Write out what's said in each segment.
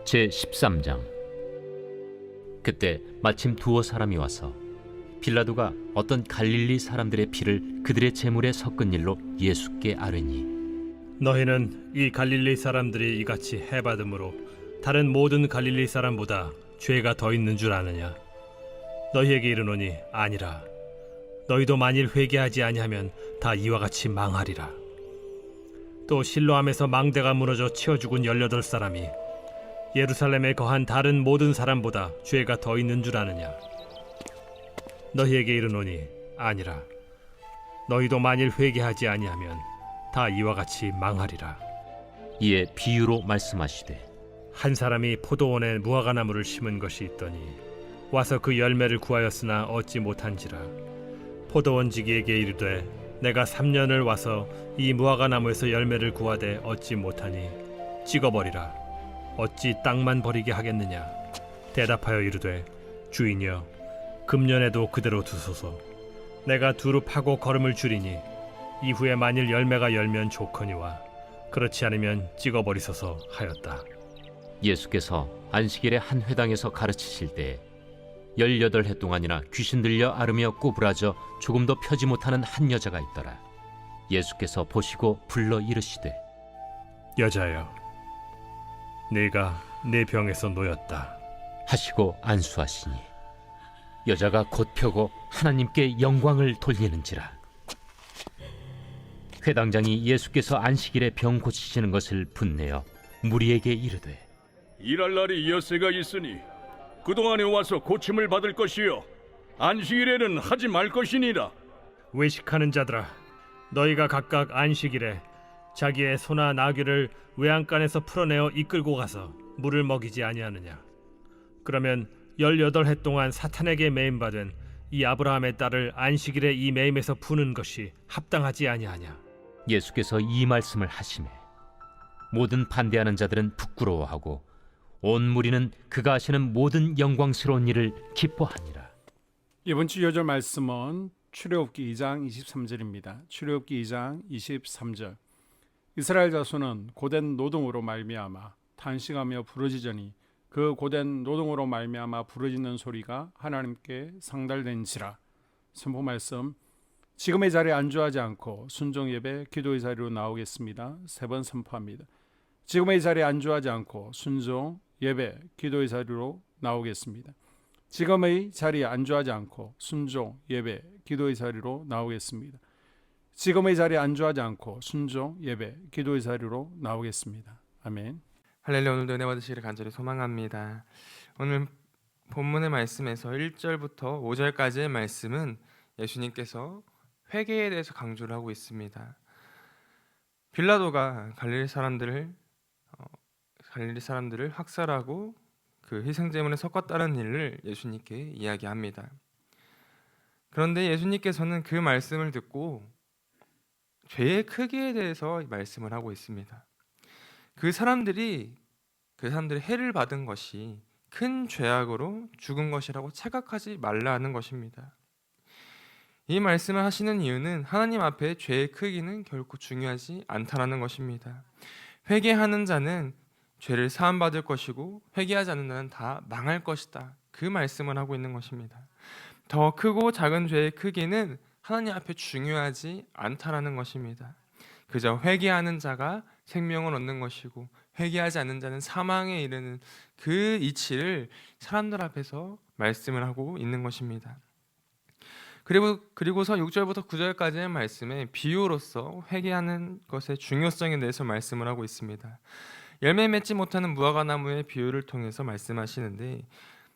제13장. 그때 마침 두어 사람이 와서 빌라도가 어떤 갈릴리 사람들의 피를 그들의 제물에 섞은 일로 예수께 아뢰니, 너희는 이 갈릴리 사람들이 이같이 해받음으로 다른 모든 갈릴리 사람보다 죄가 더 있는 줄 아느냐? 너희에게 이르노니 아니라. 너희도 만일 회개하지 아니하면 다 이와 같이 망하리라. 또 실로암에서 망대가 무너져 치어 죽은 18사람이 예루살렘에 거한 다른 모든 사람보다 죄가 더 있는 줄 아느냐? 너희에게 이르노니 아니라. 너희도 만일 회개하지 아니하면 다 이와 같이 망하리라. 이에 비유로 말씀하시되, 한 사람이 포도원에 무화과나무를 심은 것이 있더니 와서 그 열매를 구하였으나 얻지 못한지라. 포도원지기에게 이르되 내가 3년을 와서 이 무화과나무에서 열매를 구하되 얻지 못하니 찍어버리라. 어찌 땅만 버리게 하겠느냐? 대답하여 이르되 주인이여, 금년에도 그대로 두소서. 내가 두루 파고 거름을 줄이니 이후에 만일 열매가 열면 좋거니와 그렇지 않으면 찍어버리소서 하였다. 예수께서 안식일에 한 회당에서 가르치실 때에 18해 동안이나 귀신 들려 앓으며 꼬부라져 조금도 펴지 못하는 한 여자가 있더라. 예수께서 보시고 불러 이르시되, 여자여, 네가 내 병에서 놓였다 하시고 안수하시니 여자가 곧 펴고 하나님께 영광을 돌리는지라. 회당장이 예수께서 안식일에 병 고치시는 것을 분내어 무리에게 이르되, 일할 날이 엿새가 있으니 그동안에 와서 고침을 받을 것이요 안식일에는 하지 말 것이니라. 외식하는 자들아, 너희가 각각 안식일에 자기의 소나 나귀를 외양간에서 풀어내어 이끌고 가서 물을 먹이지 아니하느냐? 그러면 18해 동안 사탄에게 매임받은 이 아브라함의 딸을 안식일에 이 매임에서 푸는 것이 합당하지 아니하냐? 예수께서 이 말씀을 하시매 모든 반대하는 자들은 부끄러워하고 온 무리는 그가 하시는 모든 영광스러운 일을 기뻐하니라. 이번 주 요절 말씀은 출애굽기 2장 23절입니다. 출애굽기 2장 23절. 이스라엘 자손은 고된 노동으로 말미암아 탄식하며 부르짖으니 그 고된 노동으로 말미암아 부르짖는 소리가 하나님께 상달된지라. 선포 말씀. 지금의 자리에 안주하지 않고 순종 예배 기도의 자리로 나오겠습니다. 3번 선포합니다. 지금의 자리에 안주하지 않고 순종 예배 기도의 자리로 나오겠습니다. 지금의 자리에 안주하지 않고 순종 예배 기도의 자리로 나오겠습니다. 지금의 자리에 안주하지 않고 순종 예배 기도의 자리로 나오겠습니다. 아멘. 할렐루야. 오늘도 은혜 받으시기를 간절히 소망합니다. 오늘 본문의 말씀에서 1절부터 5절까지의 말씀은 예수님께서 회개에 대해서 강조를 하고 있습니다. 빌라도가 갈릴리 사람들을 학살하고 그 희생제물에 섞었다는 일을 예수님께 이야기합니다. 그런데 예수님께서는 그 말씀을 듣고 죄의 크기에 대해서 말씀을 하고 있습니다. 그 사람들이 해를 받은 것이 큰 죄악으로 죽은 것이라고 착각하지 말라는 것입니다. 이 말씀을 하시는 이유는 하나님 앞에 죄의 크기는 결코 중요하지 않다라는 것입니다. 회개하는 자는 죄를 사함받을 것이고 회개하지 않는 자는 다 망할 것이다. 그 말씀을 하고 있는 것입니다. 더 크고 작은 죄의 크기는 하나님 앞에 중요하지 않다라는 것입니다. 그저 회개하는 자가 생명을 얻는 것이고 회개하지 않는 자는 사망에 이르는 그 이치를 사람들 앞에서 말씀을 하고 있는 것입니다. 그리고서 6절부터 9절까지의 말씀에 비유로서 회개하는 것의 중요성에 대해서 말씀을 하고 있습니다. 열매 맺지 못하는 무화과나무의 비유를 통해서 말씀하시는데,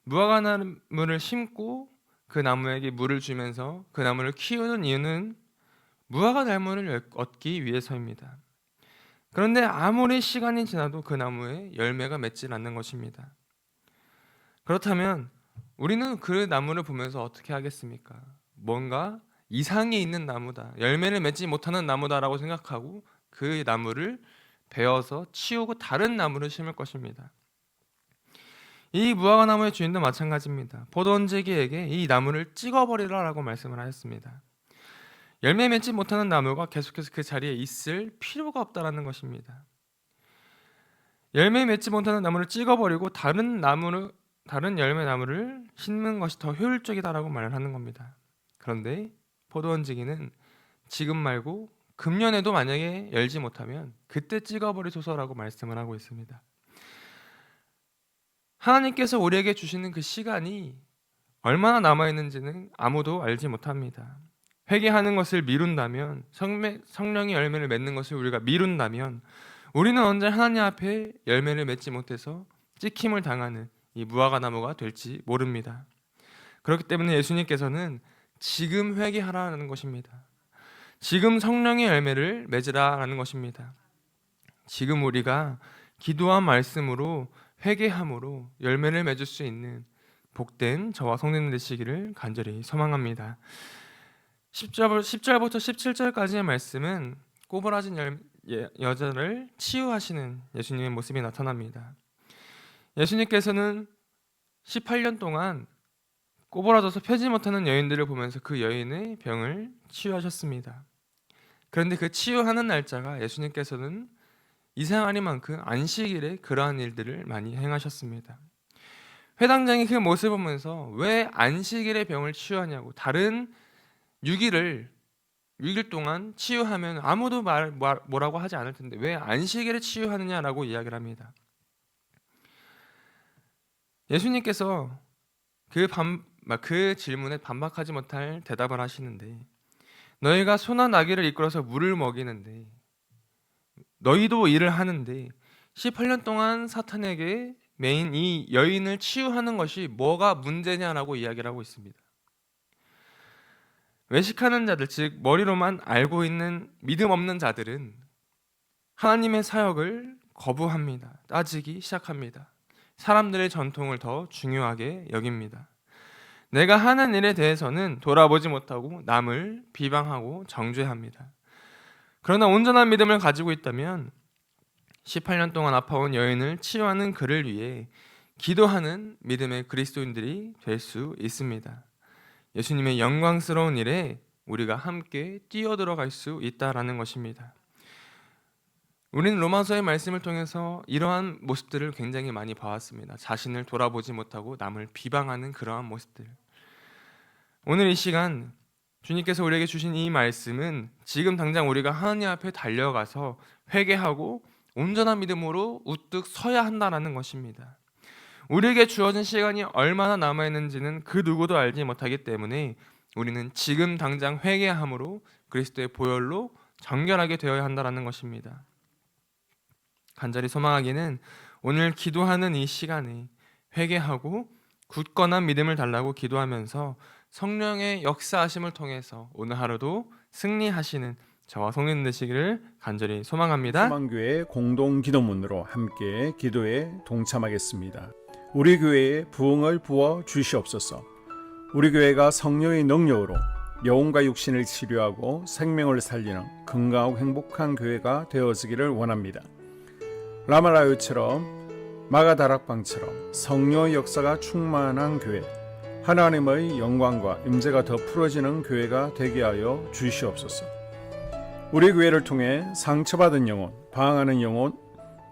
무화과나무를 심고 그 나무에게 물을 주면서 그 나무를 키우는 이유는 무화과 나무를 얻기 위해서입니다. 그런데 아무리 시간이 지나도 그 나무에 열매가 맺지 않는 것입니다. 그렇다면 우리는 그 나무를 보면서 어떻게 하겠습니까? 뭔가 이상이 있는 나무다, 열매를 맺지 못하는 나무다라고 생각하고 그 나무를 베어서 치우고 다른 나무를 심을 것입니다. 이 무화과나무의 주인도 마찬가지입니다. 포도원지기에게 이 나무를 찍어버리라라고 말씀을 하였습니다. 열매 맺지 못하는 나무가 계속해서 그 자리에 있을 필요가 없다라는 것입니다. 열매 맺지 못하는 나무를 찍어버리고 다른 열매 나무를 심는 것이 더 효율적이다라고 말을 하는 겁니다. 그런데 포도원지기는 지금 말고 금년에도 만약에 열지 못하면 그때 찍어버리소서라고 말씀을 하고 있습니다. 하나님께서 우리에게 주시는 그 시간이 얼마나 남아있는지는 아무도 알지 못합니다. 회개하는 것을 미룬다면, 성령의 열매를 맺는 것을 우리가 미룬다면 우리는 언제 하나님 앞에 열매를 맺지 못해서 찍힘을 당하는 이 무화과 나무가 될지 모릅니다. 그렇기 때문에 예수님께서는 지금 회개하라는 것입니다. 지금 성령의 열매를 맺으라라는 것입니다. 지금 우리가 기도한 말씀으로 회개함으로 열매를 맺을 수 있는 복된 저와 성도님 되시기를 간절히 소망합니다. 10절부터 17절까지의 말씀은 꼬부라진 여자를 치유하시는 예수님의 모습이 나타납니다. 예수님께서는 18년 동안 꼬부라져서 펴지 못하는 여인들을 보면서 그 여인의 병을 치유하셨습니다. 그런데 그 치유하는 날짜가 예수님께서는 이상하리만큼 안식일에 그러한 일들을 많이 행하셨습니다. 회당장이 그 모습을 보면서 왜 안식일에 병을 치유하냐고, 다른 6일 동안 치유하면 아무도 뭐라고 하지 않을 텐데 왜 안식일에 치유하느냐라고 이야기를 합니다. 예수님께서 그 질문에 반박하지 못할 대답을 하시는데, 너희가 소나 나귀를 이끌어서 물을 먹이는데 너희도 일을 하는데 18년 동안 사탄에게 매인 이 여인을 치유하는 것이 뭐가 문제냐라고 이야기를 하고 있습니다. 외식하는 자들, 즉 머리로만 알고 있는 믿음 없는 자들은 하나님의 사역을 거부합니다. 따지기 시작합니다. 사람들의 전통을 더 중요하게 여깁니다. 내가 하는 일에 대해서는 돌아보지 못하고 남을 비방하고 정죄합니다. 그러나 온전한 믿음을 가지고 있다면 18년 동안 아파온 여인을 치유하는 그를 위해 기도하는 믿음의 그리스도인들이 될 수 있습니다. 예수님의 영광스러운 일에 우리가 함께 뛰어들어갈 수 있다라는 것입니다. 우리는 로마서의 말씀을 통해서 이러한 모습들을 굉장히 많이 봐왔습니다. 자신을 돌아보지 못하고 남을 비방하는 그러한 모습들. 오늘 이 시간 주님께서 우리에게 주신 이 말씀은 지금 당장 우리가 하나님 앞에 달려가서 회개하고 온전한 믿음으로 우뚝 서야 한다는 것입니다. 우리에게 주어진 시간이 얼마나 남아있는지는 그 누구도 알지 못하기 때문에 우리는 지금 당장 회개함으로 그리스도의 보혈로 정결하게 되어야 한다는 것입니다. 간절히 소망하기는 오늘 기도하는 이 시간에 회개하고 굳건한 믿음을 달라고 기도하면서 성령의 역사하심을 통해서 오늘 하루도 승리하시는 저와 성령 되시기를 간절히 소망합니다. 소망교회 공동 기도문으로 함께 기도에 동참하겠습니다. 우리 교회에 부흥을 부어 주시옵소서. 우리 교회가 성령의 능력으로 영혼과 육신을 치료하고 생명을 살리는 건강하고 행복한 교회가 되어지기를 원합니다. 라마라요처럼 마가다락방처럼 성령의 역사가 충만한 교회, 하나님의 영광과 임재가 더 풀어지는 교회가 되게 하여 주시옵소서. 우리 교회를 통해 상처받은 영혼, 방황하는 영혼,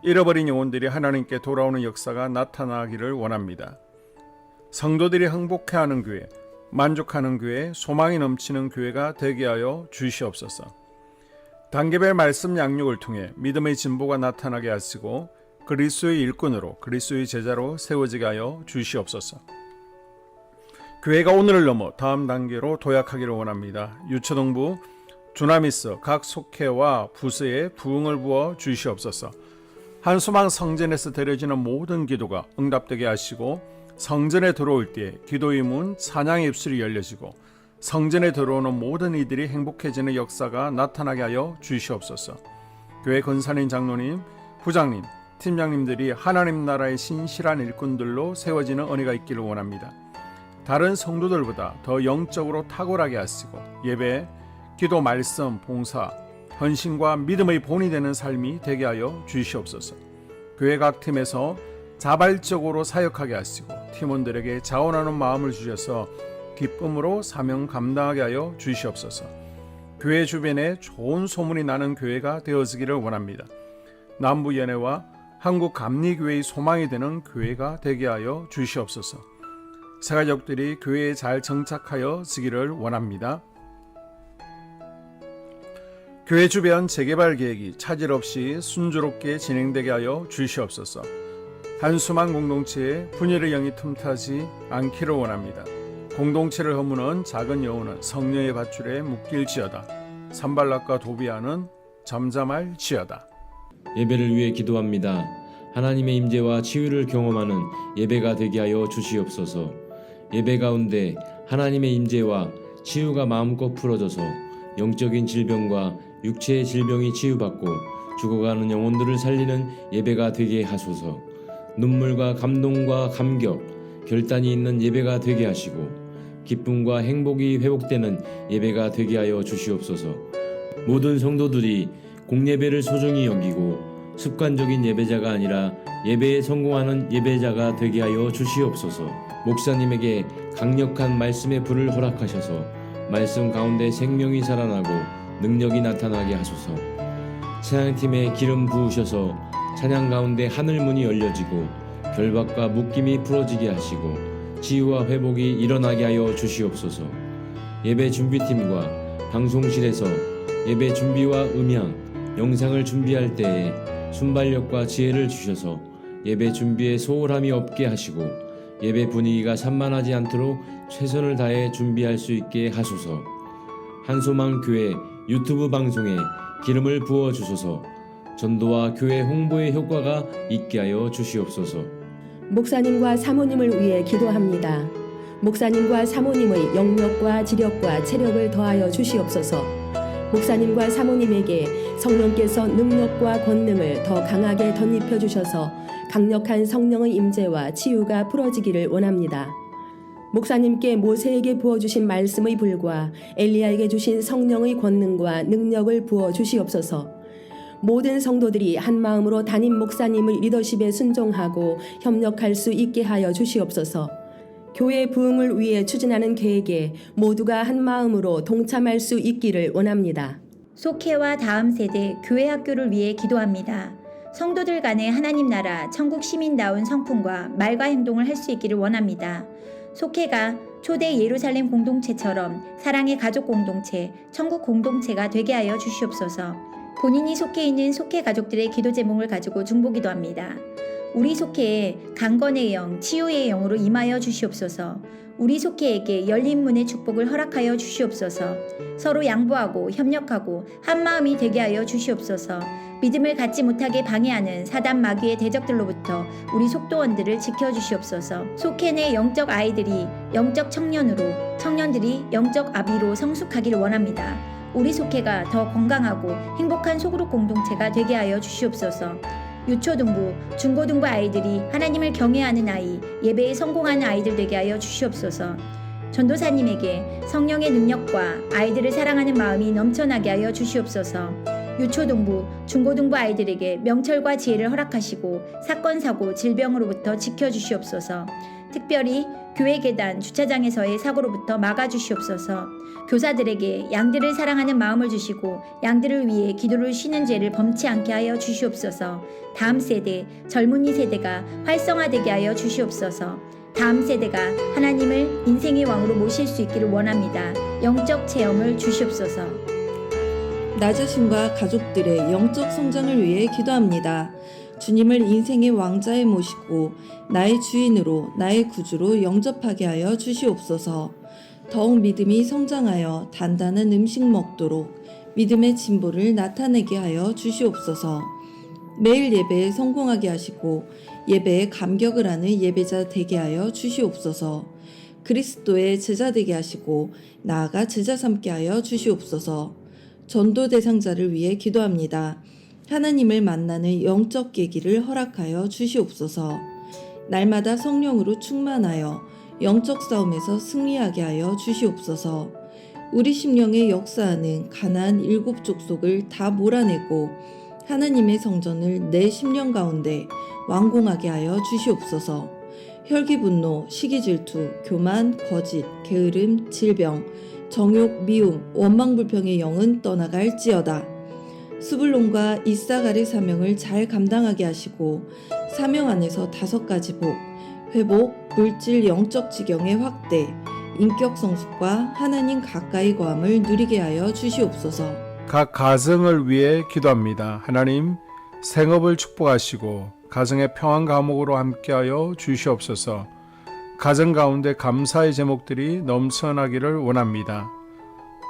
잃어버린 영혼들이 하나님께 돌아오는 역사가 나타나기를 원합니다. 성도들이 행복해하는 교회, 만족하는 교회, 소망이 넘치는 교회가 되게 하여 주시옵소서. 단계별 말씀 양육을 통해 믿음의 진보가 나타나게 하시고 그리스도의 일꾼으로 그리스도의 제자로 세워지게 하여 주시옵소서. 교회가 오늘을 넘어 다음 단계로 도약하기를 원합니다. 유초동부 주나미스 각 속회와 부서에 부흥을 부어 주시옵소서. 한소망 성전에서 드려지는 모든 기도가 응답되게 하시고 성전에 들어올 때 기도의 문 찬양의 입술이 열려지고 성전에 들어오는 모든 이들이 행복해지는 역사가 나타나게 하여 주시옵소서. 교회 권사님, 장로님, 부장님, 팀장님들이 하나님 나라의 신실한 일꾼들로 세워지는 은혜가 있기를 원합니다. 다른 성도들보다 더 영적으로 탁월하게 하시고 예배, 기도, 말씀, 봉사, 헌신과 믿음의 본이 되는 삶이 되게 하여 주시옵소서. 교회 각 팀에서 자발적으로 사역하게 하시고 팀원들에게 자원하는 마음을 주셔서 기쁨으로 사명 감당하게 하여 주시옵소서. 교회 주변에 좋은 소문이 나는 교회가 되어지기를 원합니다. 남부연회와 한국 감리교회의 소망이 되는 교회가 되게 하여 주시옵소서. 새가족들이 교회에 잘 정착하여 지기를 원합니다. 교회 주변 재개발 계획이 차질 없이 순조롭게 진행되게 하여 주시옵소서. 한수만 공동체에 분열의 영이 틈타지 않기를 원합니다. 공동체를 허무는 작은 여우는 성령의 밧줄에 묶일지어다. 산발락과 도비아는 잠잠할지어다. 예배를 위해 기도합니다. 하나님의 임재와 치유를 경험하는 예배가 되게 하여 주시옵소서. 예배 가운데 하나님의 임재와 치유가 마음껏 풀어져서 영적인 질병과 육체의 질병이 치유받고 죽어가는 영혼들을 살리는 예배가 되게 하소서. 눈물과 감동과 감격, 결단이 있는 예배가 되게 하시고 기쁨과 행복이 회복되는 예배가 되게 하여 주시옵소서. 모든 성도들이 공예배를 소중히 여기고 습관적인 예배자가 아니라 예배에 성공하는 예배자가 되게 하여 주시옵소서. 목사님에게 강력한 말씀의 불을 허락하셔서 말씀 가운데 생명이 살아나고 능력이 나타나게 하소서. 찬양팀에 기름 부으셔서 찬양 가운데 하늘문이 열려지고 결박과 묶임이 풀어지게 하시고 치유와 회복이 일어나게 하여 주시옵소서. 예배 준비팀과 방송실에서 예배 준비와 음향, 영상을 준비할 때에 순발력과 지혜를 주셔서 예배 준비에 소홀함이 없게 하시고 예배 분위기가 산만하지 않도록 최선을 다해 준비할 수 있게 하소서. 한소망 교회 유튜브 방송에 기름을 부어 주소서. 전도와 교회 홍보의 효과가 있게 하여 주시옵소서. 목사님과 사모님을 위해 기도합니다. 목사님과 사모님의 영력과 지력과 체력을 더하여 주시옵소서. 목사님과 사모님에게 성령께서 능력과 권능을 더 강하게 덧입혀 주셔서 강력한 성령의 임재와 치유가 풀어지기를 원합니다. 목사님께 모세에게 부어주신 말씀의 불과 엘리야에게 주신 성령의 권능과 능력을 부어 주시옵소서. 모든 성도들이 한 마음으로 담임 목사님의 리더십에 순종하고 협력할 수 있게 하여 주시옵소서. 교회 부흥을 위해 추진하는 계획에 모두가 한 마음으로 동참할 수 있기를 원합니다. 속회와 다음 세대 교회 학교를 위해 기도합니다. 성도들 간의 하나님 나라 천국 시민다운 성품과 말과 행동을 할 수 있기를 원합니다. 속회가 초대 예루살렘 공동체처럼 사랑의 가족 공동체, 천국 공동체가 되게 하여 주시옵소서. 본인이 속해 있는 속회 가족들의 기도 제목을 가지고 중보기도합니다. 우리 속회에 강건의 영, 치유의 영으로 임하여 주시옵소서. 우리 속회에게 열린 문의 축복을 허락하여 주시옵소서. 서로 양보하고 협력하고 한마음이 되게 하여 주시옵소서. 믿음을 갖지 못하게 방해하는 사단 마귀의 대적들로부터 우리 속도원들을 지켜주시옵소서. 속회 내 영적 아이들이 영적 청년으로, 청년들이 영적 아비로 성숙하기를 원합니다. 우리 속회가 더 건강하고 행복한 소그룹 공동체가 되게 하여 주시옵소서. 유초등부, 중고등부 아이들이 하나님을 경외하는 아이, 예배에 성공하는 아이들 되게 하여 주시옵소서. 전도사님에게 성령의 능력과 아이들을 사랑하는 마음이 넘쳐나게 하여 주시옵소서. 유초등부, 중고등부 아이들에게 명철과 지혜를 허락하시고 사건, 사고, 질병으로부터 지켜주시옵소서. 특별히 교회 계단, 주차장에서의 사고로부터 막아주시옵소서. 교사들에게 양들을 사랑하는 마음을 주시고 양들을 위해 기도를 쉬는 죄를 범치 않게 하여 주시옵소서. 다음 세대, 젊은이 세대가 활성화되게 하여 주시옵소서. 다음 세대가 하나님을 인생의 왕으로 모실 수 있기를 원합니다. 영적 체험을 주시옵소서. 나 자신과 가족들의 영적 성장을 위해 기도합니다. 주님을 인생의 왕자에 모시고 나의 주인으로 나의 구주로 영접하게 하여 주시옵소서. 더욱 믿음이 성장하여 단단한 음식 먹도록 믿음의 진보를 나타내게 하여 주시옵소서. 매일 예배에 성공하게 하시고 예배에 감격을 하는 예배자 되게 하여 주시옵소서. 그리스도의 제자 되게 하시고 나아가 제자 삼게 하여 주시옵소서. 전도 대상자를 위해 기도합니다. 하나님을 만나는 영적 계기를 허락하여 주시옵소서. 날마다 성령으로 충만하여 영적 싸움에서 승리하게 하여 주시옵소서. 우리 심령에 역사하는 가나안 7 족속을 다 몰아내고 하나님의 성전을 내 심령 가운데 완공하게 하여 주시옵소서. 혈기 분노, 시기 질투, 교만, 거짓, 게으름, 질병, 정욕, 미움, 원망 불평의 영은 떠나갈지어다. 스불론과 이사갈의 사명을 잘 감당하게 하시고 사명 안에서 5가지 복, 회복, 물질 영적 지경의 확대, 인격 성숙과 하나님 가까이 거함을 누리게 하여 주시옵소서. 각 가정을 위해 기도합니다. 하나님, 생업을 축복하시고 가정의 평안 감옥으로 함께하여 주시옵소서. 가정 가운데 감사의 제목들이 넘쳐나기를 원합니다.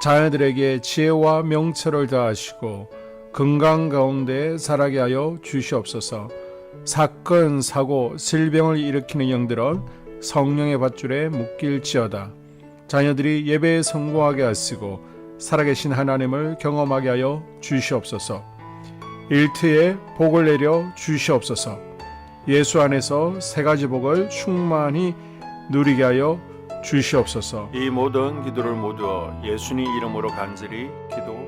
자녀들에게 지혜와 명철을 더하시고 건강 가운데 자라게 하여 주시옵소서. 사건, 사고, 질병을 일으키는 영들은 성령의 밧줄에 묶일지어다. 자녀들이 예배에 성공하게 하시고 살아계신 하나님을 경험하게 하여 주시옵소서. 일터에 복을 내려 주시옵소서. 예수 안에서 3가지 복을 충만히 누리게 하여 주시옵소서. 이 모든 기도를 모두 예수님 이름으로 간절히 기도